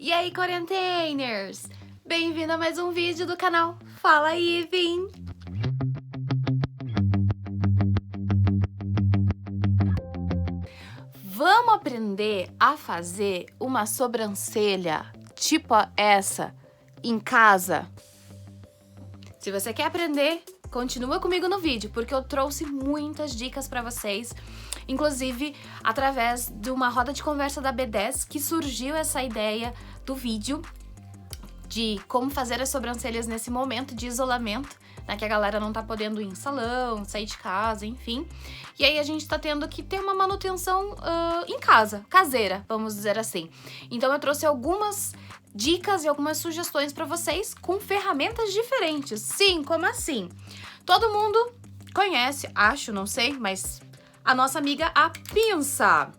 E aí, quarenteners! Bem-vindo a mais um vídeo do canal Fala Ivy! Vamos aprender a fazer uma sobrancelha tipo essa em casa? Se você quer aprender, continua comigo no vídeo, porque eu trouxe muitas dicas para vocês. Inclusive, através de uma roda de conversa da B10, que surgiu essa ideia do vídeo de como fazer as sobrancelhas nesse momento de isolamento, né, que a galera não tá podendo ir em salão, sair de casa, enfim. E aí a gente tá tendo que ter uma manutenção em casa, caseira, vamos dizer assim. Então eu trouxe algumas dicas e algumas sugestões para vocês com ferramentas diferentes. Sim, como assim? Todo mundo conhece, acho, não sei, mas a nossa amiga a pinça.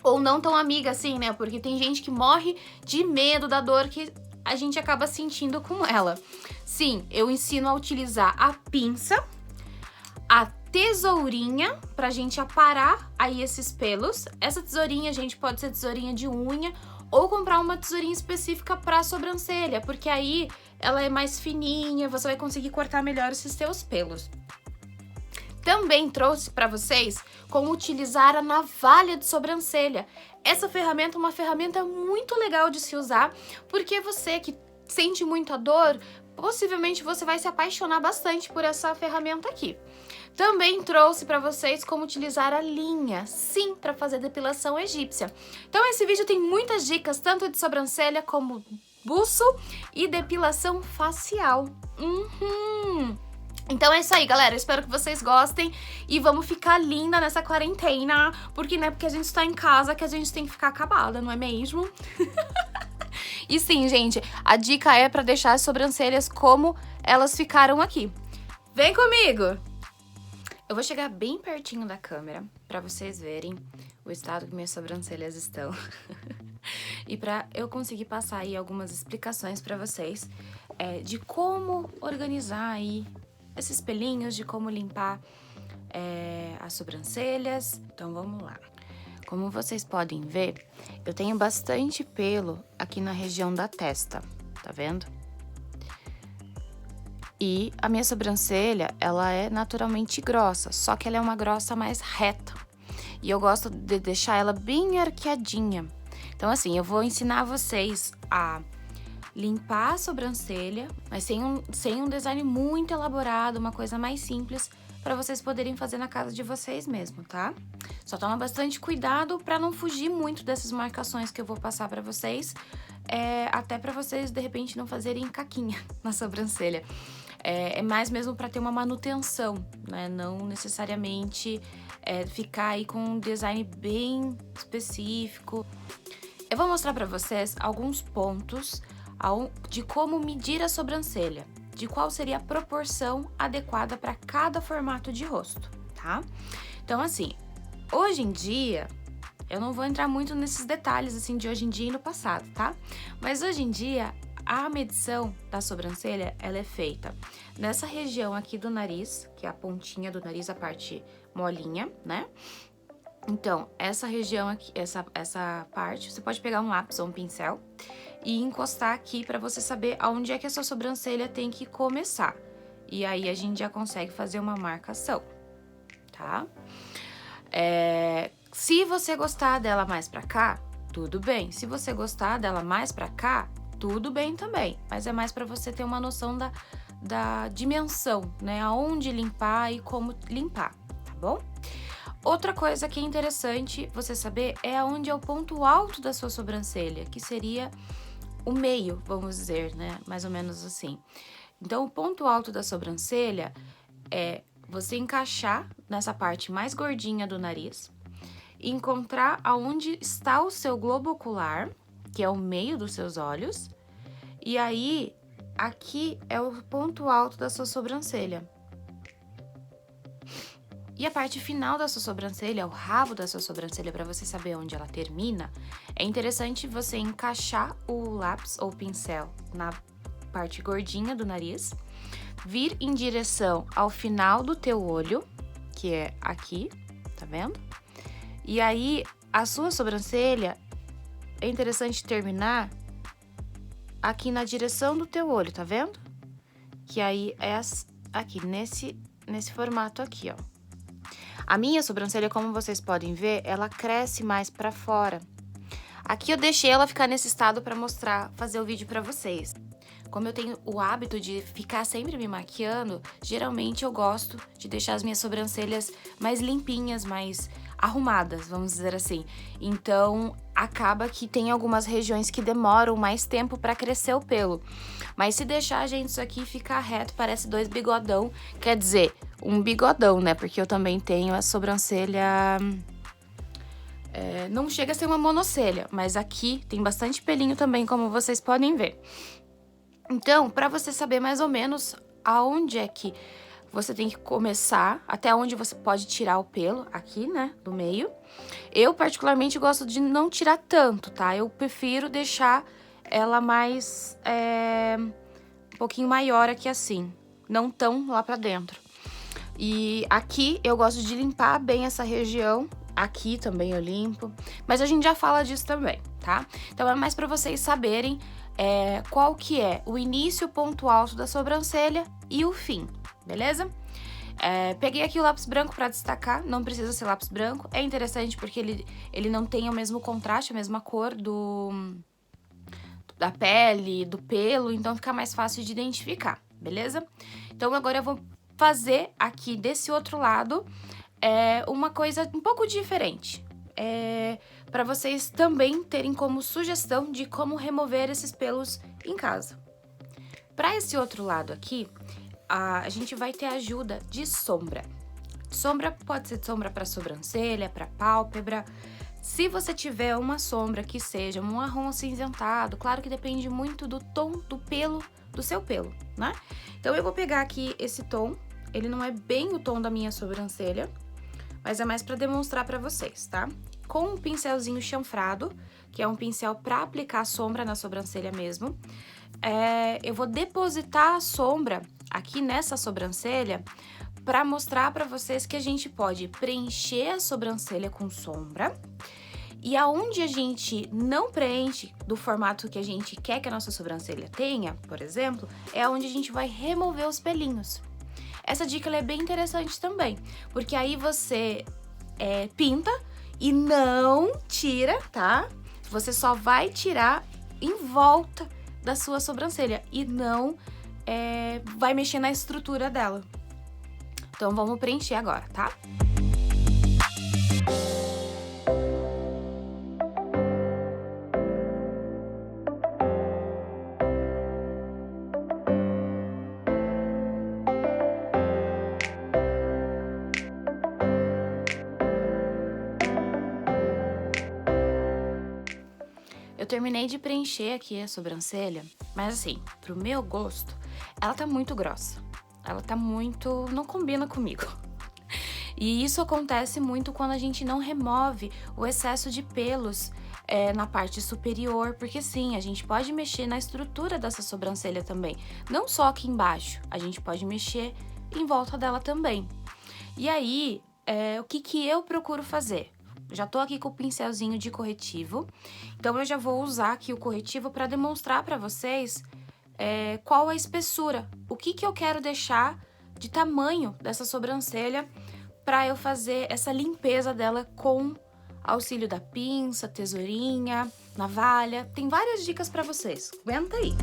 Ou não tão amiga assim, né? Porque tem gente que morre de medo da dor que a gente acaba sentindo com ela. Sim, eu ensino a utilizar a pinça, a tesourinha pra gente aparar aí esses pelos. Essa tesourinha, gente, pode ser tesourinha de unha ou comprar uma tesourinha específica pra sobrancelha, porque aí ela é mais fininha, você vai conseguir cortar melhor esses seus pelos. Também trouxe para vocês como utilizar a navalha de sobrancelha. Essa ferramenta é uma ferramenta muito legal de se usar, porque você que sente muita dor, possivelmente você vai se apaixonar bastante por essa ferramenta aqui. Também trouxe para vocês como utilizar a linha, sim, para fazer depilação egípcia. Então esse vídeo tem muitas dicas, tanto de sobrancelha como buço e depilação facial. Então é isso aí, galera. Eu espero que vocês gostem e vamos ficar linda nessa quarentena, porque não é porque a gente está em casa que a gente tem que ficar acabada, não é mesmo? E sim, gente, a dica é para deixar as sobrancelhas como elas ficaram aqui. Vem comigo! Eu vou chegar bem pertinho da câmera para vocês verem o estado que minhas sobrancelhas estão. E para eu conseguir passar aí algumas explicações para vocês de como organizar aí esses pelinhos, de como limpar as sobrancelhas. Então vamos lá. Como vocês podem ver, eu tenho bastante pelo aqui na região da testa, tá vendo? E a minha sobrancelha, ela é naturalmente grossa, só que ela é uma grossa mais reta. E eu gosto de deixar ela bem arqueadinha. Então assim, eu vou ensinar vocês a limpar a sobrancelha, mas sem um design muito elaborado, uma coisa mais simples para vocês poderem fazer na casa de vocês mesmo, tá? Só toma bastante cuidado para não fugir muito dessas marcações que eu vou passar para vocês, até para vocês de repente não fazerem caquinha na sobrancelha. É mais mesmo para ter uma manutenção, né? Não necessariamente ficar aí com um design bem específico. Eu vou mostrar para vocês alguns pontos de como medir a sobrancelha, de qual seria a proporção adequada para cada formato de rosto, tá? Então, assim, hoje em dia, eu não vou entrar muito nesses detalhes, assim, de hoje em dia e no passado, tá? Mas hoje em dia, a medição da sobrancelha, ela é feita nessa região aqui do nariz, que é a pontinha do nariz, a parte molinha, né? Então, essa região aqui, essa parte, você pode pegar um lápis ou um pincel e encostar aqui para você saber aonde é que a sua sobrancelha tem que começar. E aí a gente já consegue fazer uma marcação, tá? Se você gostar dela mais pra cá, tudo bem. Se você gostar dela mais pra cá, tudo bem também. Mas é mais para você ter uma noção da dimensão, né? Aonde limpar e como limpar, tá bom? Outra coisa que é interessante você saber é aonde é o ponto alto da sua sobrancelha, que seria o meio, vamos dizer, né? Mais ou menos assim. Então, o ponto alto da sobrancelha é você encaixar nessa parte mais gordinha do nariz e encontrar aonde está o seu globo ocular, que é o meio dos seus olhos, e aí, aqui é o ponto alto da sua sobrancelha. E a parte final da sua sobrancelha, o rabo da sua sobrancelha, para você saber onde ela termina, é interessante você encaixar o lápis ou pincel na parte gordinha do nariz, vir em direção ao final do teu olho, que é aqui, tá vendo? E aí, a sua sobrancelha, é interessante terminar aqui na direção do teu olho, tá vendo? Que aí é aqui, nesse formato aqui, ó. A minha sobrancelha, como vocês podem ver, ela cresce mais pra fora. Aqui eu deixei ela ficar nesse estado pra mostrar, fazer o vídeo pra vocês. Como eu tenho o hábito de ficar sempre me maquiando, geralmente eu gosto de deixar as minhas sobrancelhas mais limpinhas, mais arrumadas, vamos dizer assim. Então, acaba que tem algumas regiões que demoram mais tempo pra crescer o pelo. Mas se deixar, gente, isso aqui ficar reto, parece 2 bigodão. Quer dizer, um bigodão, né? Porque eu também tenho a sobrancelha... não chega a ser uma monocelha, mas aqui tem bastante pelinho também, como vocês podem ver. Então, pra você saber mais ou menos aonde é que você tem que começar, até onde você pode tirar o pelo, aqui, né, do meio. Eu, particularmente, gosto de não tirar tanto, tá? Eu prefiro deixar ela mais, um pouquinho maior aqui assim, não tão lá pra dentro. E aqui eu gosto de limpar bem essa região, aqui também eu limpo, mas a gente já fala disso também, tá? Então é mais pra vocês saberem qual que é o início, o ponto alto da sobrancelha e o fim, beleza? Peguei aqui o lápis branco pra destacar, não precisa ser lápis branco, é interessante porque ele não tem o mesmo contraste, a mesma cor da pele, do pelo, então fica mais fácil de identificar, beleza? Então agora eu vou fazer aqui desse outro lado uma coisa um pouco diferente, para vocês também terem como sugestão de como remover esses pelos em casa. Para esse outro lado aqui, a gente vai ter ajuda de sombra. Sombra pode ser sombra para sobrancelha, para pálpebra. Se você tiver uma sombra que seja um marrom acinzentado, claro que depende muito do tom do pelo, do seu pelo, né? Então eu vou pegar aqui esse tom, ele não é bem o tom da minha sobrancelha, mas é mais para demonstrar para vocês, tá? Com um pincelzinho chanfrado, que é um pincel para aplicar sombra na sobrancelha mesmo, eu vou depositar a sombra aqui nessa sobrancelha para mostrar para vocês que a gente pode preencher a sobrancelha com sombra. E aonde a gente não preenche do formato que a gente quer que a nossa sobrancelha tenha, por exemplo, é onde a gente vai remover os pelinhos. Essa dica ela é bem interessante também, porque aí você pinta e não tira, tá? Você só vai tirar em volta da sua sobrancelha e não vai mexer na estrutura dela. Então, vamos preencher agora, tá? Eu terminei de preencher aqui a sobrancelha, mas assim, pro meu gosto, ela tá muito grossa. Ela tá muito... não combina comigo. E isso acontece muito quando a gente não remove o excesso de pelos na parte superior, porque sim, a gente pode mexer na estrutura dessa sobrancelha também. Não só aqui embaixo, a gente pode mexer em volta dela também. E aí, o que eu procuro fazer? Já tô aqui com o pincelzinho de corretivo, então eu já vou usar aqui o corretivo para demonstrar para vocês qual a espessura, o que eu quero deixar de tamanho dessa sobrancelha para eu fazer essa limpeza dela com auxílio da pinça, tesourinha, navalha. Tem várias dicas para vocês, aguenta aí!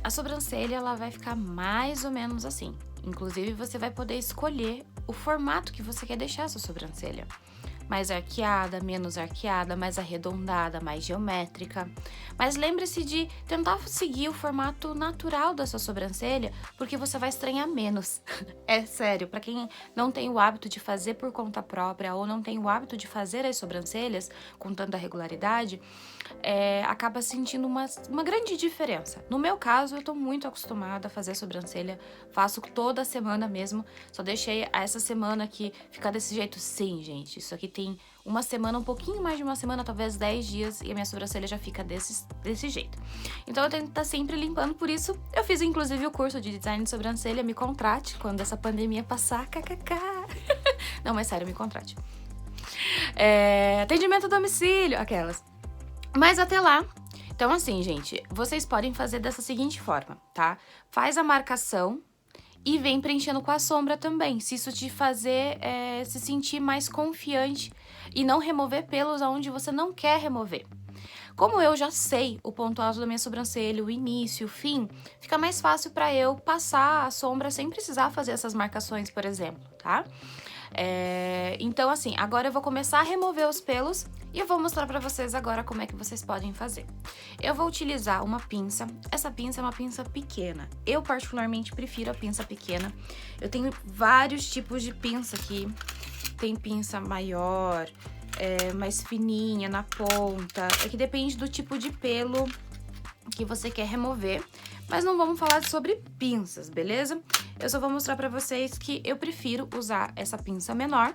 A sobrancelha, ela vai ficar mais ou menos assim. Inclusive, você vai poder escolher o formato que você quer deixar a sua sobrancelha. mais arqueada, menos arqueada, mais arredondada, mais geométrica. Mas lembre-se de tentar seguir o formato natural da sua sobrancelha, porque você vai estranhar menos. É sério, para quem não tem o hábito de fazer por conta própria ou não tem o hábito de fazer as sobrancelhas com tanta regularidade, acaba sentindo uma grande diferença. No meu caso, eu tô muito acostumada a fazer sobrancelha, faço toda semana mesmo, só deixei essa semana aqui ficar desse jeito. Sim, gente, isso aqui tem uma semana, um pouquinho mais de uma semana, talvez 10 dias, e a minha sobrancelha já fica desse jeito. Então eu tenho que estar sempre limpando, por isso eu fiz inclusive o curso de design de sobrancelha, me contrate quando essa pandemia passar, kkk. Não, mas sério, me contrate. Atendimento a domicílio, aquelas. Mas até lá, então assim, gente, vocês podem fazer dessa seguinte forma, tá? Faz a marcação e vem preenchendo com a sombra também, se isso te fazer se sentir mais confiante e não remover pelos aonde você não quer remover. Como eu já sei o ponto alto da minha sobrancelha, o início, o fim, fica mais fácil para eu passar a sombra sem precisar fazer essas marcações, por exemplo, tá? Então assim, agora eu vou começar a remover os pelos e eu vou mostrar pra vocês agora como é que vocês podem fazer. Eu vou utilizar uma pinça, essa pinça é uma pinça pequena, eu particularmente prefiro a pinça pequena. Eu tenho vários tipos de pinça aqui, tem pinça maior, mais fininha na ponta, é que depende do tipo de pelo que você quer remover. Mas não vamos falar sobre pinças, beleza? Eu só vou mostrar pra vocês que eu prefiro usar essa pinça menor,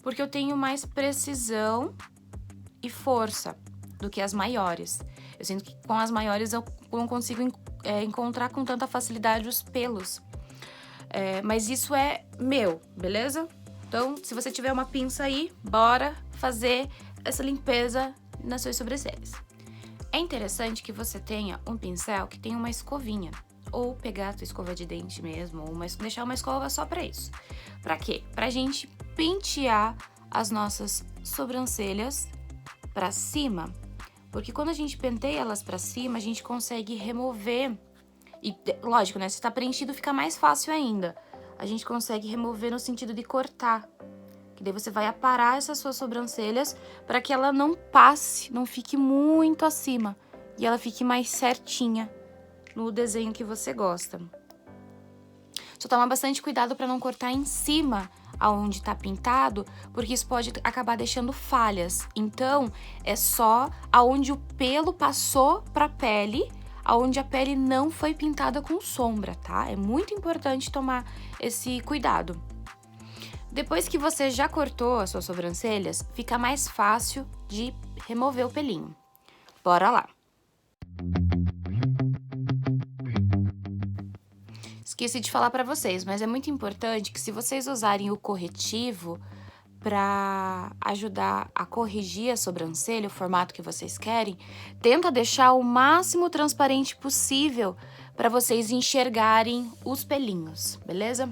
porque eu tenho mais precisão e força do que as maiores. Eu sinto que com as maiores eu não consigo encontrar com tanta facilidade os pelos. Mas isso é meu, beleza? Então, se você tiver uma pinça aí, bora fazer essa limpeza nas suas sobrancelhas. É interessante que você tenha um pincel que tenha uma escovinha, ou pegar a tua escova de dente mesmo, ou deixar uma escova só pra isso. Pra quê? Pra gente pentear as nossas sobrancelhas pra cima, porque quando a gente penteia elas pra cima, a gente consegue remover, e lógico, né, se tá preenchido fica mais fácil ainda. A gente consegue remover no sentido de cortar, que daí você vai aparar essas suas sobrancelhas para que ela não passe, não fique muito acima e ela fique mais certinha no desenho que você gosta. Só toma bastante cuidado para não cortar em cima aonde tá pintado, porque isso pode acabar deixando falhas. Então, é só aonde o pelo passou pra pele, aonde a pele não foi pintada com sombra, tá? É muito importante tomar esse cuidado. Depois que você já cortou as suas sobrancelhas, fica mais fácil de remover o pelinho. Bora lá! Esqueci de falar pra vocês, mas é muito importante que se vocês usarem o corretivo para ajudar a corrigir a sobrancelha, o formato que vocês querem, tenta deixar o máximo transparente possível para vocês enxergarem os pelinhos, beleza?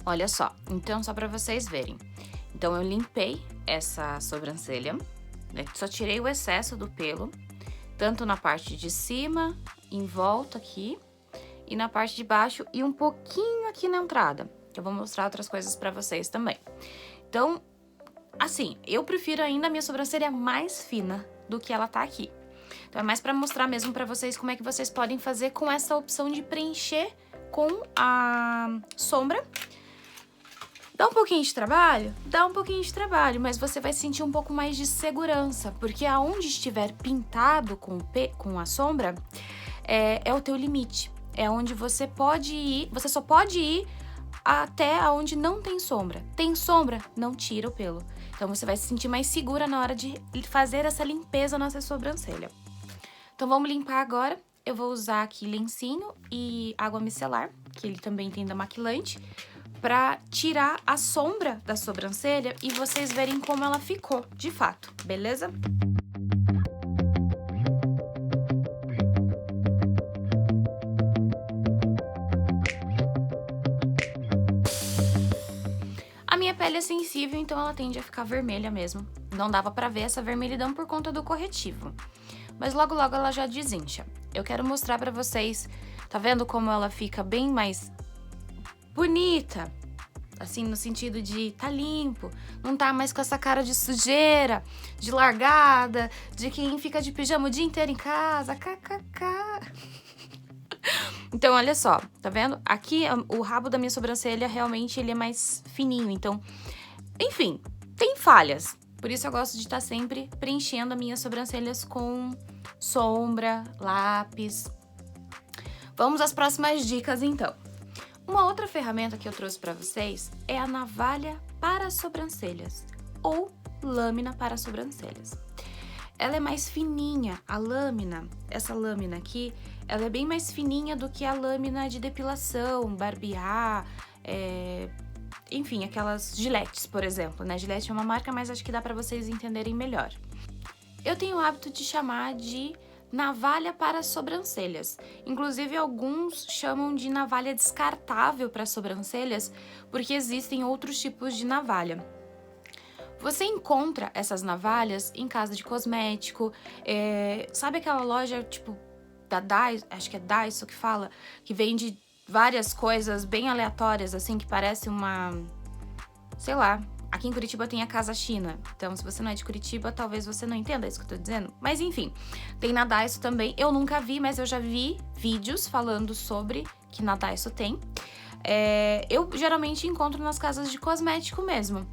Olha só, então só pra vocês verem. Então eu limpei essa sobrancelha, né? Só tirei o excesso do pelo, tanto na parte de cima, em volta aqui, e na parte de baixo e um pouquinho aqui na entrada. Eu vou mostrar outras coisas pra vocês também. Então, assim, eu prefiro ainda a minha sobrancelha mais fina do que ela tá aqui. Então é mais pra mostrar mesmo pra vocês como é que vocês podem fazer com essa opção de preencher com a sombra. Dá um pouquinho de trabalho? Dá um pouquinho de trabalho, mas você vai sentir um pouco mais de segurança, porque aonde estiver pintado com a sombra, é o teu limite. É onde você pode ir, você só pode ir até aonde não tem sombra. Tem sombra? Não tira o pelo. Então você vai se sentir mais segura na hora de fazer essa limpeza na sua sobrancelha. Então vamos limpar agora. Eu vou usar aqui lencinho e água micelar, que ele também tem demaquilante, pra tirar a sombra da sobrancelha e vocês verem como ela ficou, de fato, beleza? A minha pele é sensível, então ela tende a ficar vermelha mesmo. Não dava pra ver essa vermelhidão por conta do corretivo. Mas logo logo ela já desincha. Eu quero mostrar pra vocês, tá vendo como ela fica bem mais bonita? Assim, no sentido de tá limpo, não tá mais com essa cara de sujeira, de largada, de quem fica de pijama o dia inteiro em casa, kkk. Então, olha só, tá vendo? Aqui, o rabo da minha sobrancelha, realmente, ele é mais fininho, então... Enfim, tem falhas. Por isso eu gosto de estar sempre preenchendo as minhas sobrancelhas com sombra, lápis. Vamos às próximas dicas, então. Uma outra ferramenta que eu trouxe pra vocês é a navalha para sobrancelhas, ou lâmina para sobrancelhas. Ela é mais fininha, a lâmina, essa lâmina aqui, ela é bem mais fininha do que a lâmina de depilação, barbear, enfim, aquelas Gilettes, por exemplo, né? Gillette é uma marca, mas acho que dá pra vocês entenderem melhor. Eu tenho o hábito de chamar de navalha para sobrancelhas. Inclusive, alguns chamam de navalha descartável para sobrancelhas, porque existem outros tipos de navalha. Você encontra essas navalhas em casa de cosmético, sabe aquela loja, tipo, da Daiso, acho que é Daiso que fala, que vende várias coisas bem aleatórias, assim, que parece uma, sei lá, aqui em Curitiba tem a Casa China, então se você não é de Curitiba, talvez você não entenda isso que eu tô dizendo, mas enfim, tem na Daiso também, eu nunca vi, mas eu já vi vídeos falando sobre que na Daiso tem. Eu geralmente encontro nas casas de cosmético mesmo.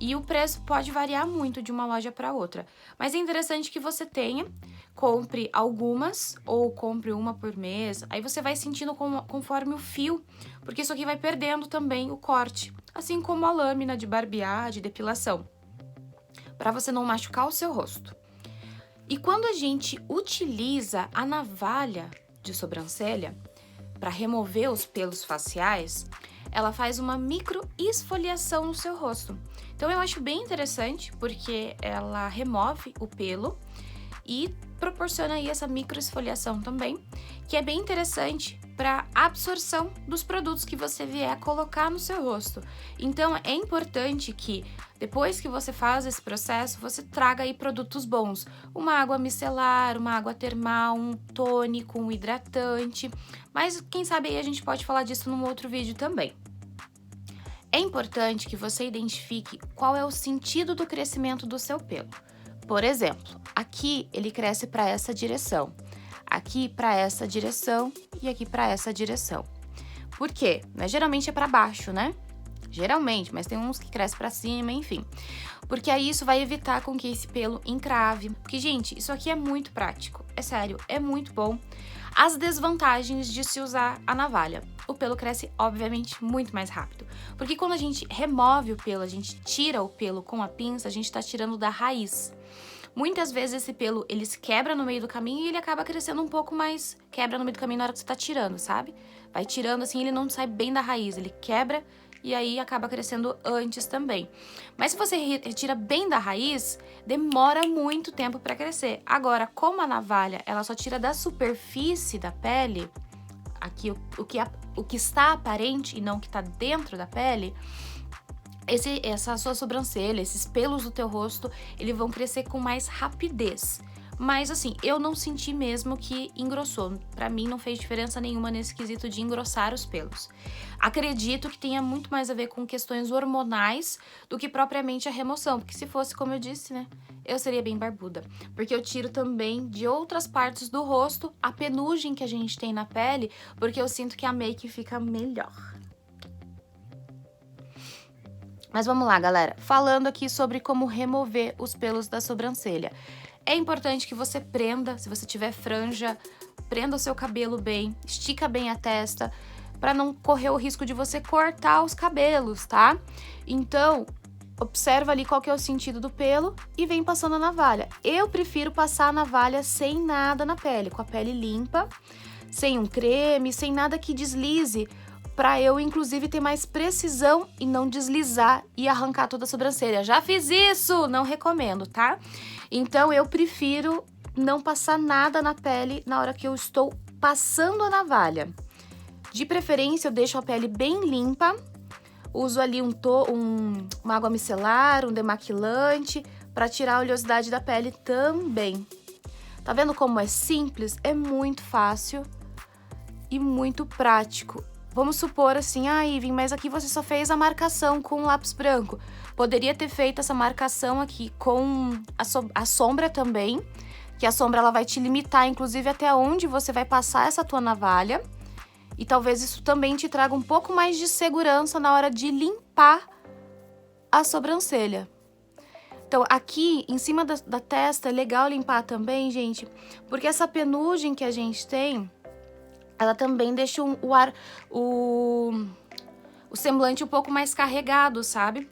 E o preço pode variar muito de uma loja para outra. Mas é interessante que você tenha, compre algumas ou compre uma por mês. Aí você vai sentindo conforme o fio, porque isso aqui vai perdendo também o corte. Assim como a lâmina de barbear, de depilação. Para você não machucar o seu rosto. E quando a gente utiliza a navalha de sobrancelha para remover os pelos faciais, ela faz uma micro esfoliação no seu rosto. Então eu acho bem interessante porque ela remove o pelo e proporciona aí essa micro esfoliação também, que é bem interessante para absorção dos produtos que você vier a colocar no seu rosto. Então é importante que depois que você faz esse processo, você traga aí produtos bons, uma água micelar, uma água termal, um tônico, um hidratante, mas quem sabe aí a gente pode falar disso num outro vídeo também. É importante que você identifique qual é o sentido do crescimento do seu pelo. Por exemplo, aqui ele cresce para essa direção, aqui para essa direção e aqui para essa direção. Por quê? Geralmente é para baixo, né? Geralmente, mas tem uns que crescem para cima, enfim. Porque aí isso vai evitar com que esse pelo encrave. Porque, gente, isso aqui é muito prático. É sério, é muito bom. As desvantagens de se usar a navalha. O pelo cresce, obviamente, muito mais rápido. Porque quando a gente remove o pelo, a gente tira o pelo com a pinça, a gente tá tirando da raiz. Muitas vezes esse pelo, ele se quebra no meio do caminho e ele acaba crescendo um pouco mais... Quebra no meio do caminho na hora que você tá tirando, sabe? Vai tirando assim, ele não sai bem da raiz, ele quebra e aí acaba crescendo antes também. Mas se você retira bem da raiz, demora muito tempo para crescer. Agora, como a navalha, ela só tira da superfície da pele, aqui o que está aparente e não o que está dentro da pele, essa sua sobrancelha, esses pelos do teu rosto, eles vão crescer com mais rapidez. Mas assim, eu não senti mesmo que engrossou. Pra mim não fez diferença nenhuma nesse quesito de engrossar os pelos. Acredito que tenha muito mais a ver com questões hormonais do que propriamente a remoção. Porque se fosse, como eu disse, né, eu seria bem barbuda. Porque eu tiro também de outras partes do rosto a penugem que a gente tem na pele, porque eu sinto que a make fica melhor. Mas vamos lá, galera. Falando aqui sobre como remover os pelos da sobrancelha. É importante que você prenda, se você tiver franja, prenda o seu cabelo bem, estica bem a testa, para não correr o risco de você cortar os cabelos, tá? Então, observa ali qual que é o sentido do pelo e vem passando a navalha. Eu prefiro passar a navalha sem nada na pele, com a pele limpa, sem um creme, sem nada que deslize, para eu, inclusive, ter mais precisão e não deslizar e arrancar toda a sobrancelha. Já fiz isso, não recomendo, tá? Então, eu prefiro não passar nada na pele na hora que eu estou passando a navalha. De preferência, eu deixo a pele bem limpa, uso ali uma água micelar, um demaquilante, para tirar a oleosidade da pele também. Tá vendo como é simples? É muito fácil e muito prático. Vamos supor assim, Ivy, mas aqui você só fez a marcação com lápis branco. Poderia ter feito essa marcação aqui com a sombra também, que a sombra ela vai te limitar, inclusive, até onde você vai passar essa tua navalha. E talvez isso também te traga um pouco mais de segurança na hora de limpar a sobrancelha. Então, aqui, em cima da testa, é legal limpar também, gente, porque essa penugem que a gente tem, ela também deixa o semblante um pouco mais carregado, sabe?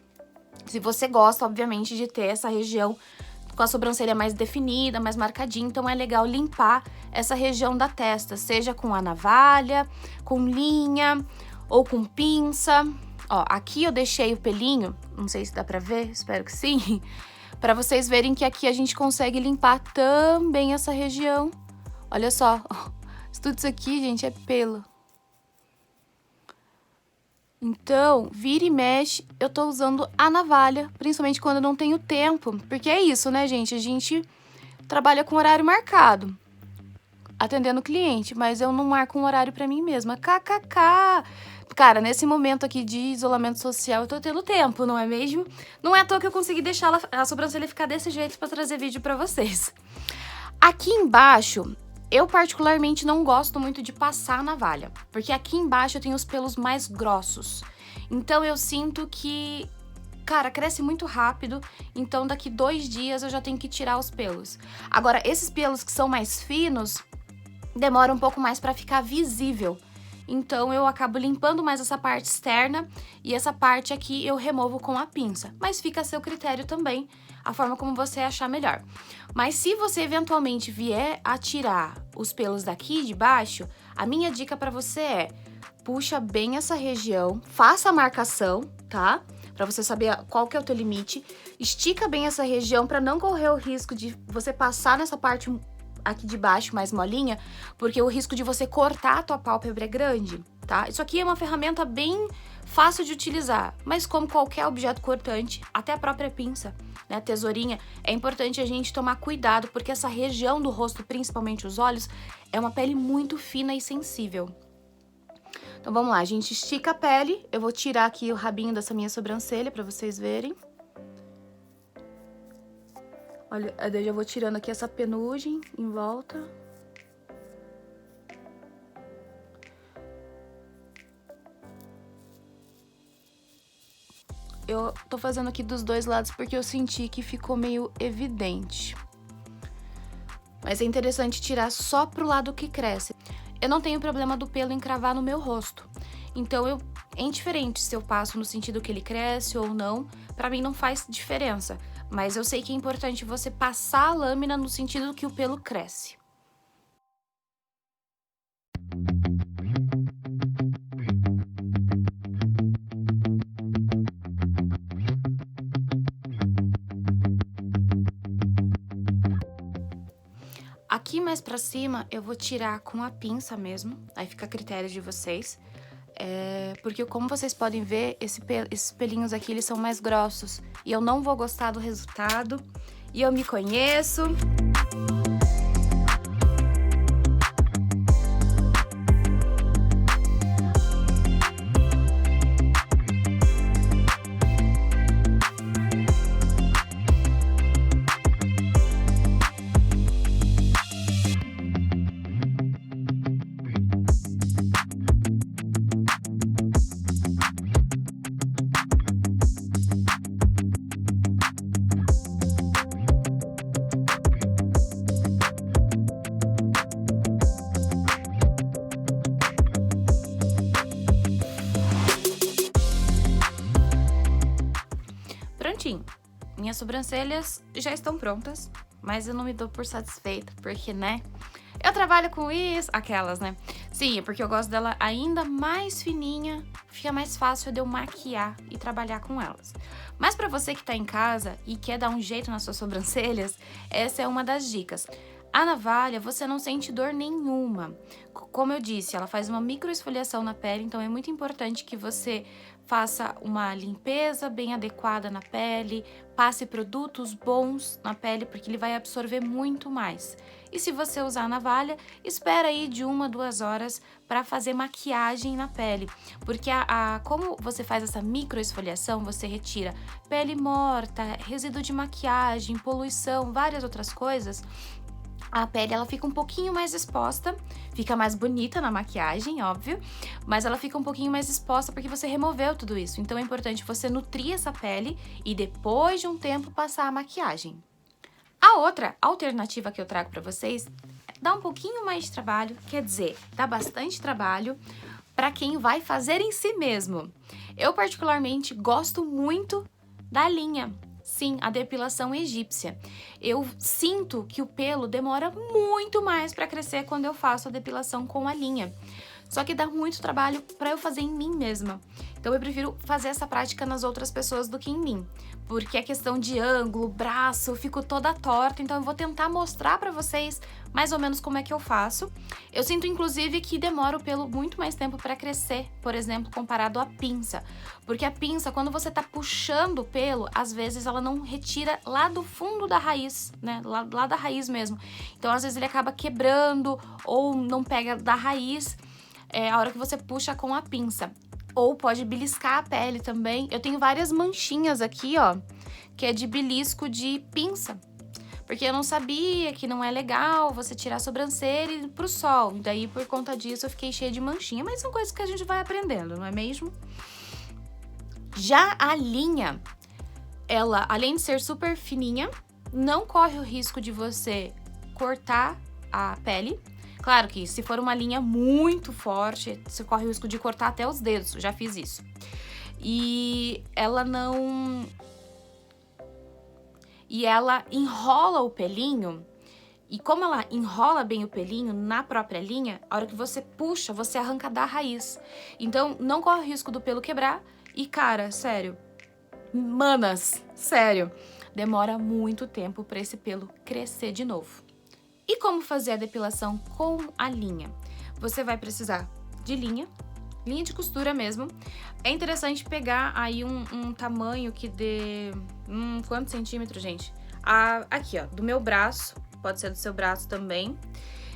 Se você gosta, obviamente, de ter essa região com a sobrancelha mais definida, mais marcadinha, então é legal limpar essa região da testa, seja com a navalha, com linha ou com pinça. Ó, aqui eu deixei o pelinho, não sei se dá pra ver, espero que sim, pra vocês verem que aqui a gente consegue limpar também essa região. Olha só, tudo isso aqui, gente, é pelo. Então, vira e mexe, eu tô usando a navalha, principalmente quando eu não tenho tempo. Porque é isso, né, gente? A gente trabalha com horário marcado, atendendo o cliente, mas eu não marco um horário pra mim mesma. KKK! Cara, nesse momento aqui de isolamento social, eu tô tendo tempo, não é mesmo? Não é à toa que eu consegui deixar a sobrancelha ficar desse jeito pra trazer vídeo pra vocês. Aqui embaixo, eu particularmente não gosto muito de passar a navalha, porque aqui embaixo eu tenho os pelos mais grossos. Então eu sinto que, cara, cresce muito rápido, então daqui 2 dias eu já tenho que tirar os pelos. Agora, esses pelos que são mais finos, demora um pouco mais pra ficar visível. Então eu acabo limpando mais essa parte externa e essa parte aqui eu removo com a pinça. Mas fica a seu critério também, a forma como você achar melhor. Mas se você eventualmente vier a tirar os pelos daqui de baixo, a minha dica pra você é: puxa bem essa região, faça a marcação, tá? Pra você saber qual que é o teu limite. Estica bem essa região pra não correr o risco de você passar nessa parte aqui de baixo mais molinha, porque o risco de você cortar a tua pálpebra é grande, tá? Isso aqui é uma ferramenta bem fácil de utilizar, mas como qualquer objeto cortante, até a própria pinça, né, tesourinha, é importante a gente tomar cuidado, porque essa região do rosto, principalmente os olhos, é uma pele muito fina e sensível. Então vamos lá, a gente estica a pele, eu vou tirar aqui o rabinho dessa minha sobrancelha pra vocês verem. Olha, eu já vou tirando aqui essa penugem em volta. Eu tô fazendo aqui dos dois lados porque eu senti que ficou meio evidente. Mas é interessante tirar só pro lado que cresce. Eu não tenho problema do pelo encravar no meu rosto. Então, é indiferente se eu passo no sentido que ele cresce ou não. Pra mim não faz diferença. Mas eu sei que é importante você passar a lâmina no sentido que o pelo cresce. Aqui mais pra cima eu vou tirar com a pinça mesmo, aí fica a critério de vocês. Porque como vocês podem ver, esses pelinhos aqui, eles são mais grossos. E eu não vou gostar do resultado. E eu me conheço. prontinho. Minhas sobrancelhas já estão prontas, mas eu não me dou por satisfeita, porque, né? Eu trabalho com isso, aquelas, né? Sim, é porque eu gosto dela ainda mais fininha, fica mais fácil de eu maquiar e trabalhar com elas. Mas pra você que tá em casa e quer dar um jeito nas suas sobrancelhas, essa é uma das dicas. A navalha, você não sente dor nenhuma. Como eu disse, ela faz uma microesfoliação na pele, então é muito importante que você faça uma limpeza bem adequada na pele, passe produtos bons na pele, porque ele vai absorver muito mais. E se você usar a navalha, espera aí de 1 a 2 horas para fazer maquiagem na pele, porque como você faz essa microesfoliação, você retira pele morta, resíduo de maquiagem, poluição, várias outras coisas. A pele, ela fica um pouquinho mais exposta, fica mais bonita na maquiagem, óbvio, mas ela fica um pouquinho mais exposta porque você removeu tudo isso. Então é importante você nutrir essa pele e depois de um tempo passar a maquiagem. A outra alternativa que eu trago pra vocês dá um pouquinho mais de trabalho, quer dizer, dá bastante trabalho pra quem vai fazer em si mesmo. Eu particularmente gosto muito da linha. Sim, a depilação egípcia. Eu sinto que o pelo demora muito mais para crescer quando eu faço a depilação com a linha. Só que dá muito trabalho para eu fazer em mim mesma. Então eu prefiro fazer essa prática nas outras pessoas do que em mim. Porque a questão de ângulo, braço, eu fico toda torta, então eu vou tentar mostrar pra vocês mais ou menos como é que eu faço. Eu sinto inclusive que demora o pelo muito mais tempo pra crescer, por exemplo, comparado à pinça. Porque a pinça, quando você tá puxando o pelo, às vezes ela não retira lá do fundo da raiz, né? Lá da raiz mesmo. Então às vezes ele acaba quebrando ou não pega da raiz a hora que você puxa com a pinça. Ou pode beliscar a pele também. Eu tenho várias manchinhas aqui, ó, que é de belisco de pinça. Porque eu não sabia que não é legal você tirar a sobrancelha e ir pro sol. E daí, por conta disso, eu fiquei cheia de manchinha. Mas são coisas que a gente vai aprendendo, não é mesmo? Já a linha, ela, além de ser super fininha, não corre o risco de você cortar a pele. Claro que se for uma linha muito forte, você corre o risco de cortar até os dedos, já fiz isso. E ela não... E ela enrola o pelinho, e como ela enrola bem o pelinho na própria linha, a hora que você puxa, você arranca da raiz. Então, não corre o risco do pelo quebrar. E, cara, sério, manas, sério, demora muito tempo pra esse pelo crescer de novo. E como fazer a depilação com a linha? Você vai precisar de linha de costura mesmo. É interessante pegar aí um tamanho que dê... quantos centímetros, gente? Aqui, ó, do meu braço, pode ser do seu braço também.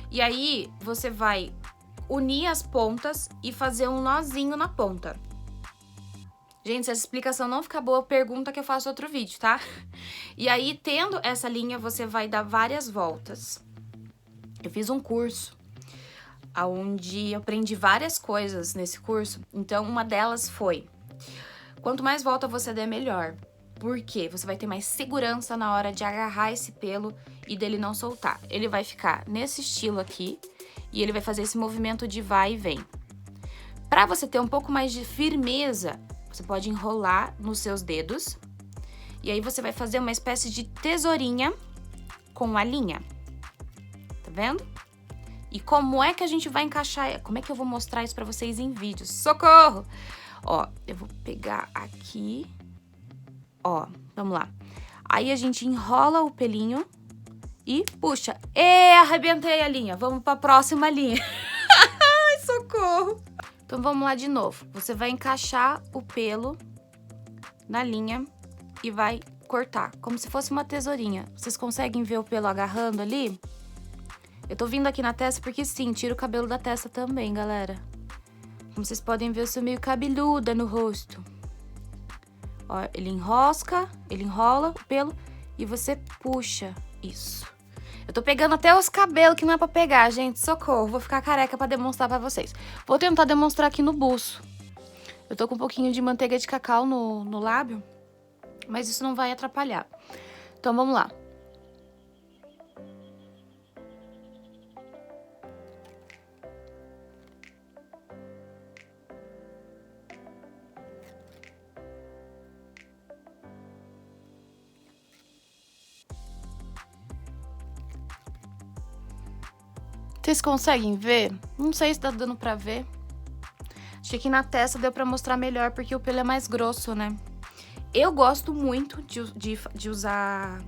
E aí, você vai unir as pontas e fazer um nozinho na ponta. Gente, se essa explicação não ficar boa, pergunta que eu faço outro vídeo, tá? E aí, tendo essa linha, você vai dar várias voltas. Eu fiz um curso onde eu aprendi várias coisas nesse curso. Então, uma delas foi: quanto mais volta você der, melhor. Por quê? Você vai ter mais segurança na hora de agarrar esse pelo e dele não soltar. Ele vai ficar nesse estilo aqui e ele vai fazer esse movimento de vai e vem. Para você ter um pouco mais de firmeza, você pode enrolar nos seus dedos. E aí você vai fazer uma espécie de tesourinha com a linha. Tá vendo? E como é que a gente vai encaixar? Como é que eu vou mostrar isso pra vocês em vídeo? Socorro! Ó, eu vou pegar aqui. Ó, vamos lá. Aí a gente enrola o pelinho e puxa. Arrebentei a linha. Vamos pra próxima linha. Ai, socorro! Então vamos lá de novo. Você vai encaixar o pelo na linha e vai cortar, como se fosse uma tesourinha. Vocês conseguem ver o pelo agarrando ali? Eu tô vindo aqui na testa porque sim, tira o cabelo da testa também, galera. Como vocês podem ver, eu sou meio cabeluda no rosto. Ó, ele enrola o pelo e você puxa isso. Eu tô pegando até os cabelos que não é pra pegar, gente, socorro. Vou ficar careca pra demonstrar pra vocês. Vou tentar demonstrar aqui no buço. Eu tô com um pouquinho de manteiga de cacau no lábio, mas isso não vai atrapalhar. Então, vamos lá. Vocês conseguem ver? Não sei se tá dando pra ver. Acho que aqui na testa deu pra mostrar melhor, porque o pelo é mais grosso, né? Eu gosto muito de usar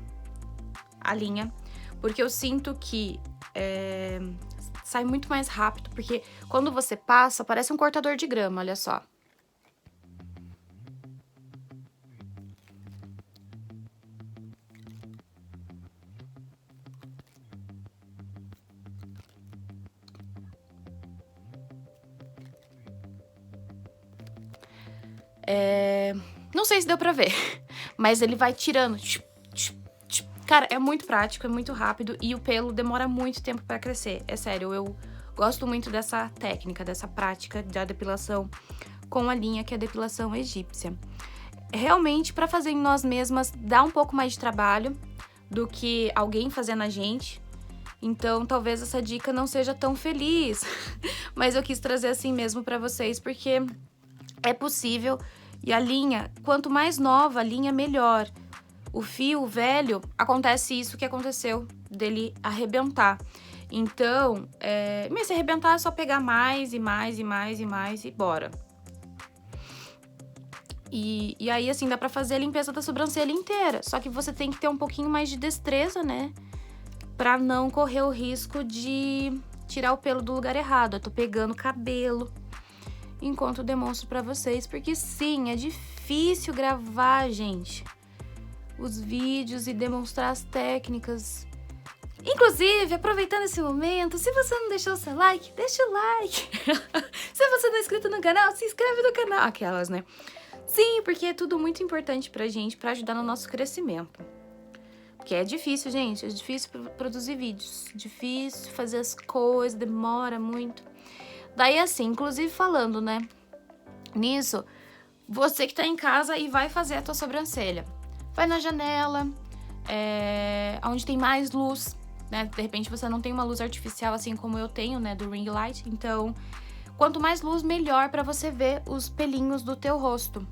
a linha, porque eu sinto que sai muito mais rápido, porque quando você passa, parece um cortador de grama, olha só. Não sei se deu pra ver, mas ele vai tirando. Cara, é muito prático, é muito rápido e o pelo demora muito tempo pra crescer. É sério, eu gosto muito dessa técnica, dessa prática da depilação com a linha, que é a depilação egípcia. Realmente, pra fazer em nós mesmas, dá um pouco mais de trabalho do que alguém fazendo a gente. Então, talvez essa dica não seja tão feliz, mas eu quis trazer assim mesmo pra vocês, porque é possível. E a linha, quanto mais nova a linha, melhor. O fio velho, acontece isso que aconteceu, dele arrebentar. Então, se arrebentar é só pegar mais e mais e mais e mais e bora. E aí, assim, dá pra fazer a limpeza da sobrancelha inteira. Só que você tem que ter um pouquinho mais de destreza, né? Pra não correr o risco de tirar o pelo do lugar errado. Eu tô pegando o cabelo enquanto eu demonstro pra vocês, porque sim, é difícil gravar, gente, os vídeos e demonstrar as técnicas. Inclusive, aproveitando esse momento, se você não deixou o seu like, deixa o like. Se você não é inscrito no canal, se inscreve no canal. Aquelas, né? Sim, porque é tudo muito importante pra gente, pra ajudar no nosso crescimento. Porque é difícil, gente, é difícil produzir vídeos, difícil fazer as coisas, demora muito. Daí, assim, inclusive falando, né, nisso, você que tá em casa e vai fazer a tua sobrancelha, vai na janela, onde tem mais luz, né, de repente você não tem uma luz artificial assim como eu tenho, né, do ring light, então, quanto mais luz, melhor pra você ver os pelinhos do teu rosto,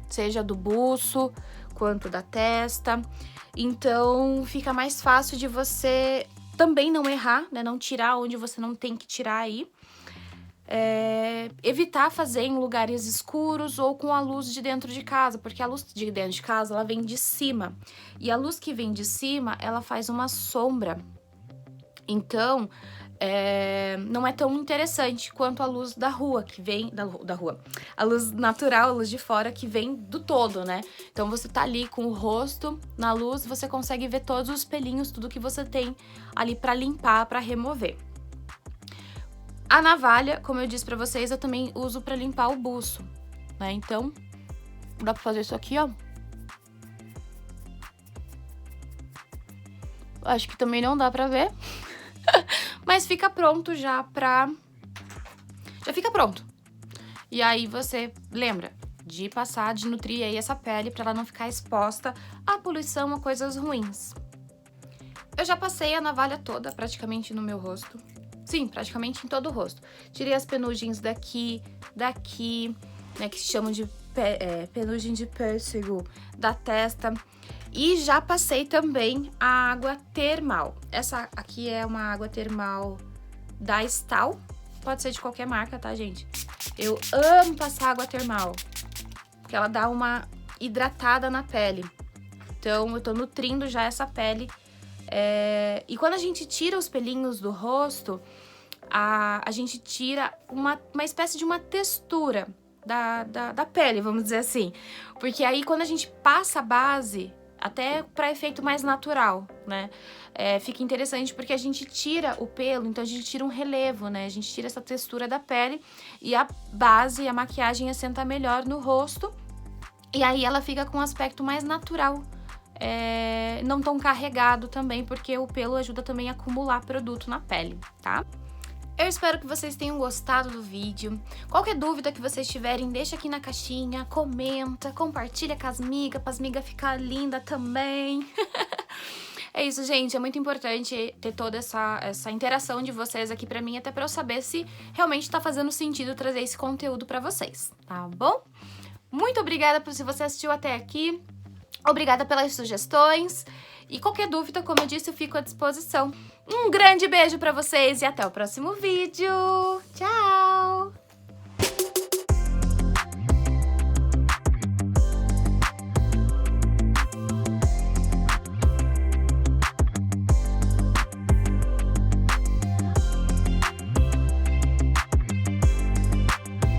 seja do buço, quanto da testa, então fica mais fácil de você também não errar, né, não tirar onde você não tem que tirar aí. Evitar fazer em lugares escuros ou com a luz de dentro de casa, porque a luz de dentro de casa, ela vem de cima, e a luz que vem de cima, ela faz uma sombra, então não é tão interessante quanto a luz da rua, que vem da rua, a luz natural, a luz de fora, que vem do todo, né? Então você tá ali com o rosto na luz, você consegue ver todos os pelinhos, tudo que você tem ali pra limpar, pra remover. A navalha, como eu disse pra vocês, eu também uso pra limpar o buço, né? Então, dá pra fazer isso aqui, ó. Acho que também não dá pra ver. Mas fica pronto já pra... Já fica pronto. E aí você lembra de passar, de nutrir aí essa pele pra ela não ficar exposta à poluição, a coisas ruins. Eu já passei a navalha toda praticamente no meu rosto. Sim, praticamente em todo o rosto. Tirei as penugens daqui, né, que se chamam de penugem de pêssego, da testa. E já passei também a água termal. Essa aqui é uma água termal da Stal. Pode ser de qualquer marca, tá, gente? Eu amo passar água termal, porque ela dá uma hidratada na pele. Então, eu tô nutrindo já essa pele. E quando a gente tira os pelinhos do rosto, a gente tira uma espécie de uma textura da pele, vamos dizer assim. Porque aí quando a gente passa a base, até para efeito mais natural, né? Fica interessante porque a gente tira o pelo, então a gente tira um relevo, né? A gente tira essa textura da pele e a base, a maquiagem assenta melhor no rosto. E aí ela fica com um aspecto mais natural. Não tão carregado também, porque o pelo ajuda também a acumular produto na pele, tá? Eu espero que vocês tenham gostado do vídeo. Qualquer dúvida que vocês tiverem, deixa aqui na caixinha, comenta, compartilha com as migas, para as migas ficar linda também. É isso, gente, é muito importante ter toda essa interação de vocês aqui pra mim, até pra eu saber se realmente tá fazendo sentido trazer esse conteúdo pra vocês, tá bom? Muito obrigada por se você assistiu até aqui. Obrigada pelas sugestões. E qualquer dúvida, como eu disse, eu fico à disposição. Um grande beijo pra vocês e até o próximo vídeo. Tchau!